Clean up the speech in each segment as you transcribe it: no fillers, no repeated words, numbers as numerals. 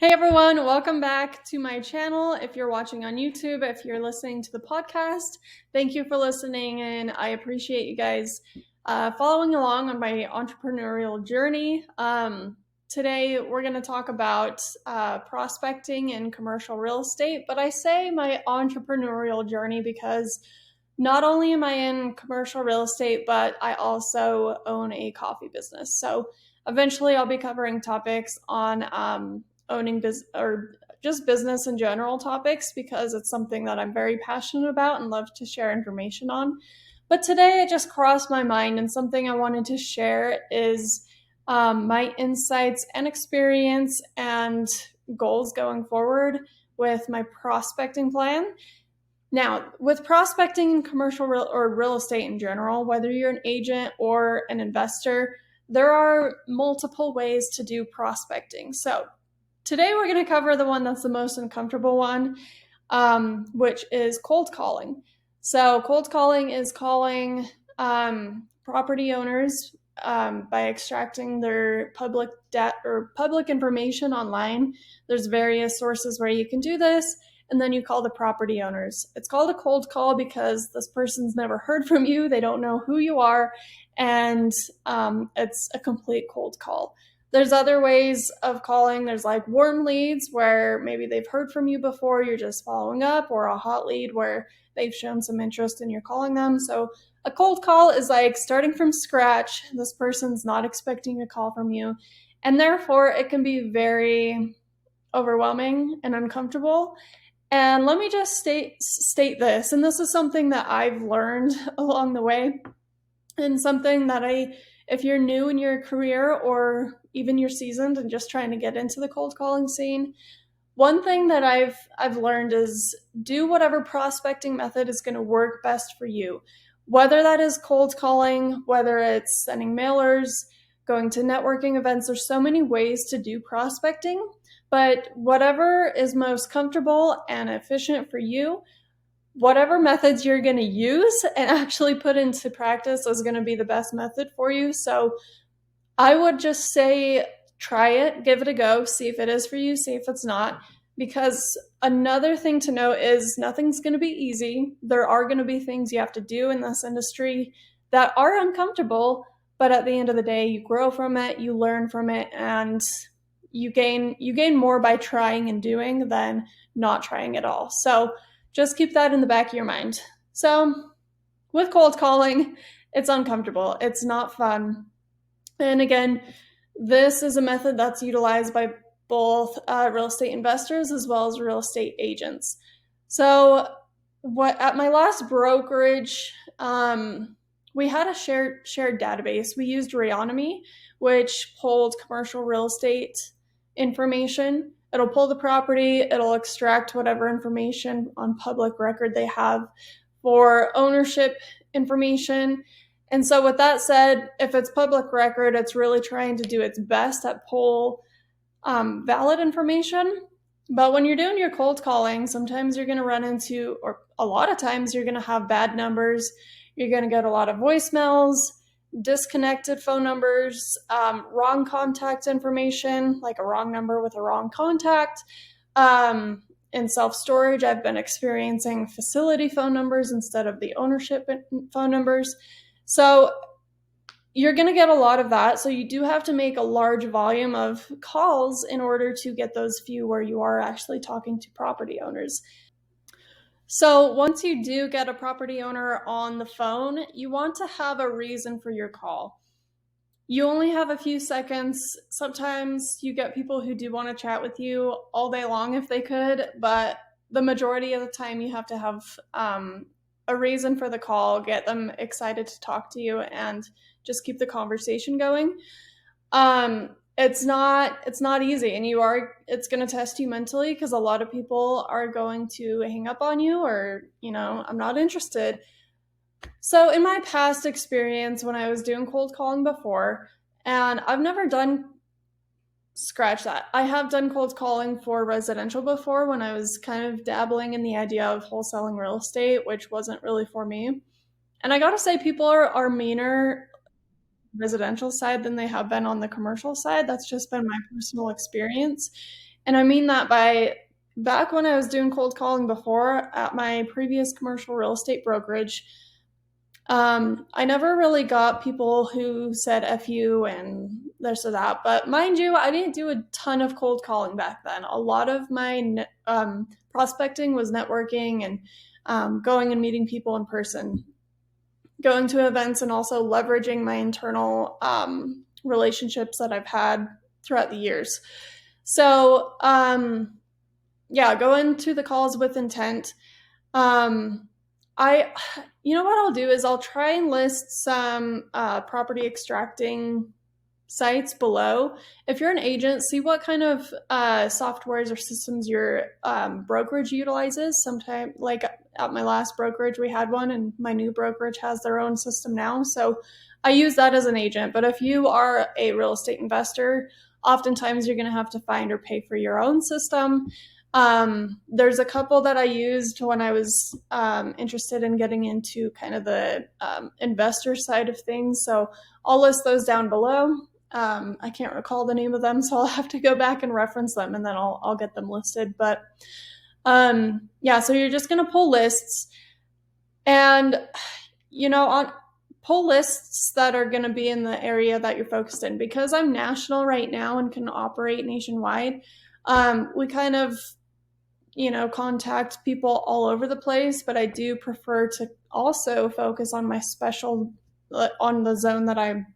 Hey everyone, welcome back to my channel. If you're watching on YouTube, if you're listening to the podcast, thank you for listening, and I appreciate you guys following along on my entrepreneurial journey. Today we're going to talk about prospecting in commercial real estate, but I say my entrepreneurial journey because not only am I in commercial real estate, but I also own a coffee business. So eventually I'll be covering topics on owning business or just business in general topics because it's something that I'm very passionate about and love to share information on. But today it just crossed my mind, and something I wanted to share is my insights and experience and goals going forward with my prospecting plan. Now, with prospecting in commercial real estate in general, whether you're an agent or an investor, there are multiple ways to do prospecting. So today we're going to cover the one that's the most uncomfortable one, which is cold calling. So cold calling is calling property owners by extracting their public debt or public information online. There's various sources where you can do this, and then you call the property owners. It's called a cold call because this person's never heard from you. They don't know who you are, and it's a complete cold call. There's other ways of calling. There's like warm leads where maybe they've heard from you before, you're just following up, or a hot lead where they've shown some interest and you're calling them. So a cold call is like starting from scratch. This person's not expecting a call from you, and therefore it can be very overwhelming and uncomfortable. And let me just state this, and this is something that I've learned along the way, and something that if you're new in your career or even you're seasoned and just trying to get into the cold calling scene, one thing that I've learned is do whatever prospecting method is going to work best for you. Whether that is cold calling, whether it's sending mailers, going to networking events, there's so many ways to do prospecting, but whatever is most comfortable and efficient for you, whatever methods you're going to use and actually put into practice is going to be the best method for you. So I would just say try it, give it a go, see if it is for you, see if it's not. Because another thing to note is nothing's going to be easy. There are going to be things you have to do in this industry that are uncomfortable, but at the end of the day, you grow from it, you learn from it, and you gain more by trying and doing than not trying at all. So just keep that in the back of your mind. So with cold calling, it's uncomfortable. It's not fun. And again, this is a method that's utilized by both real estate investors as well as real estate agents. So at my last brokerage, we had a shared database. We used Reonomy, which pulled commercial real estate information. It'll pull the property, it'll extract whatever information on public record they have for ownership information. And so with that said, if it's public record, it's really trying to do its best at pull valid information. But when you're doing your cold calling, sometimes you're going to run into, or a lot of times you're going to have bad numbers. You're going to get a lot of voicemails, disconnected phone numbers, wrong contact information, like a wrong number with a wrong contact. In self-storage, I've been experiencing facility phone numbers instead of the ownership phone numbers. So you're going to get a lot of that. So you do have to make a large volume of calls in order to get those few where you are actually talking to property owners. So once you do get a property owner on the phone, you want to have a reason for your call. You only have a few seconds. Sometimes you get people who do want to chat with you all day long if they could, but the majority of the time you have to have a reason for the call, get them excited to talk to you, and just keep the conversation going. It's not easy, and it's going to test you mentally because a lot of people are going to hang up on you or, I'm not interested. So in my past experience when I was doing cold calling before, and I've never done scratch that. I have done cold calling for residential before when I was kind of dabbling in the idea of wholesaling real estate, which wasn't really for me. And I got to say, people are meaner residential side than they have been on the commercial side. That's just been my personal experience. And I mean that by back when I was doing cold calling before at my previous commercial real estate brokerage, I never really got people who said F you and this or that. But mind you, I didn't do a ton of cold calling back then. A lot of my prospecting was networking and going and meeting people in person, going to events, and also leveraging my internal relationships that I've had throughout the years. So, yeah, go into the calls with intent. Um, you know what I'll do is I'll try and list some property extracting sites below. If you're an agent, see what kind of softwares or systems your brokerage utilizes. Sometimes, like at my last brokerage, we had one, and my new brokerage has their own system now. So I use that as an agent. But if you are a real estate investor, oftentimes you're going to have to find or pay for your own system. There's a couple that I used when I was interested in getting into kind of the investor side of things. So I'll list those down below. I can't recall the name of them, so I'll have to go back and reference them, and then I'll get them listed. But yeah, so you're just going to pull lists, and on pull lists that are going to be in the area that you're focused in. Because I'm national right now and can operate nationwide, we kind of contact people all over the place, but I do prefer to also focus on on the zone that I'm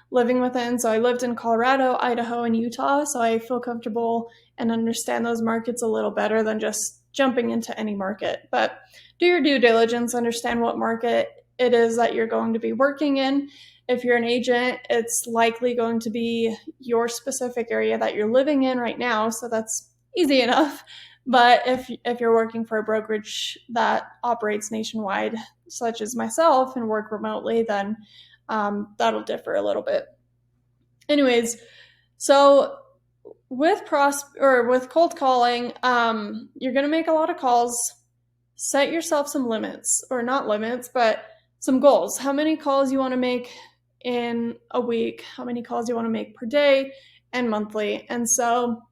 living within. So I lived in Colorado, Idaho, and Utah, so I feel comfortable and understand those markets a little better than just jumping into any market. But do your due diligence, understand what market it is that you're going to be working in. If you're an agent, it's likely going to be your specific area that you're living in right now, so that's easy enough. But if you're working for a brokerage that operates nationwide, such as myself, and work remotely, then that'll differ a little bit. Anyways, so with cold calling, you're going to make a lot of calls. Set yourself some limits, or not limits, but some goals. How many calls you want to make in a week? How many calls you want to make per day and monthly? And so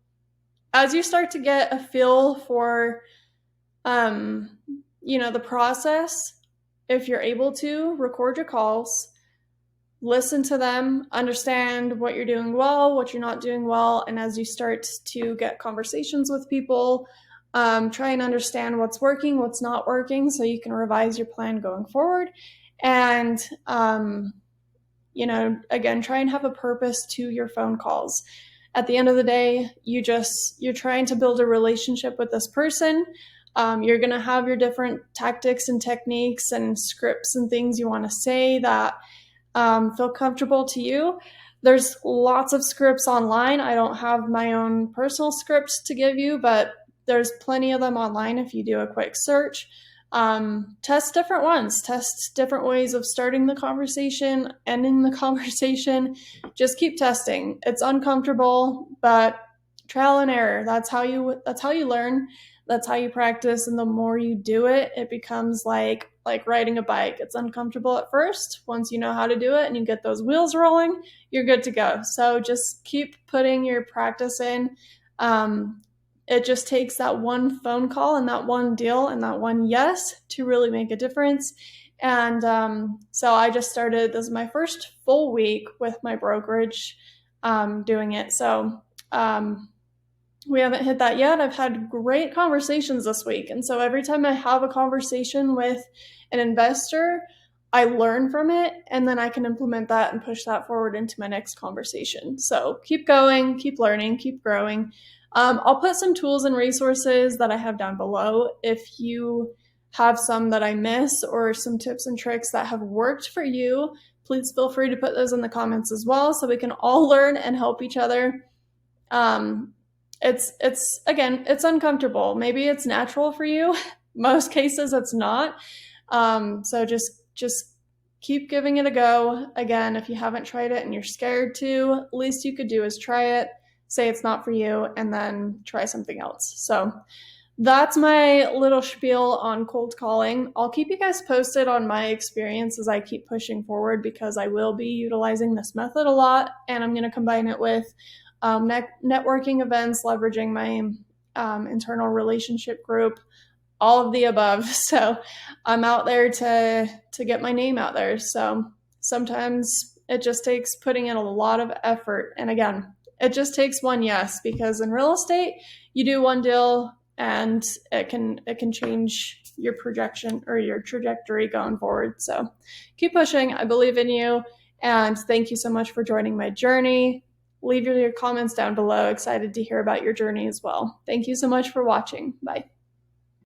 as you start to get a feel for, the process, if you're able to, record your calls, listen to them, understand what you're doing well, what you're not doing well, and as you start to get conversations with people, try and understand what's working, what's not working, so you can revise your plan going forward. And, again, try and have a purpose to your phone calls. At the end of the day, you're trying to build a relationship with this person. You're going to have your different tactics and techniques and scripts and things you want to say that feel comfortable to you. There's lots of scripts online. I don't have my own personal scripts to give you, but there's plenty of them online if you do a quick search. Test different ones, test different ways of starting the conversation, ending the conversation. Just keep testing. It's uncomfortable, but trial and error. That's how you learn. That's how you practice. And the more you do it, it becomes like riding a bike. It's uncomfortable at first. Once you know how to do it and you get those wheels rolling, you're good to go. So just keep putting your practice in. It just takes that one phone call and that one deal and that one yes to really make a difference. And so I just started, this is my first full week with my brokerage doing it. So we haven't hit that yet. I've had great conversations this week. And so every time I have a conversation with an investor, I learn from it, and then I can implement that and push that forward into my next conversation. So keep going, keep learning, keep growing. I'll put some tools and resources that I have down below. If you have some that I miss or some tips and tricks that have worked for you, please feel free to put those in the comments as well so we can all learn and help each other. It's uncomfortable. Maybe it's natural for you. Most cases it's not. So just keep giving it a go. Again, if you haven't tried it and you're scared to, least you could do is try it, say it's not for you, and then try something else. So that's my little spiel on cold calling. I'll keep you guys posted on my experience as I keep pushing forward, because I will be utilizing this method a lot, and I'm going to combine it with networking events, leveraging my internal relationship group, all of the above. So I'm out there to get my name out there. So sometimes it just takes putting in a lot of effort. And again, it just takes one yes, because in real estate, you do one deal and it can change your projection or your trajectory going forward. So keep pushing. I believe in you. And thank you so much for joining my journey. Leave your comments down below. Excited to hear about your journey as well. Thank you so much for watching. Bye.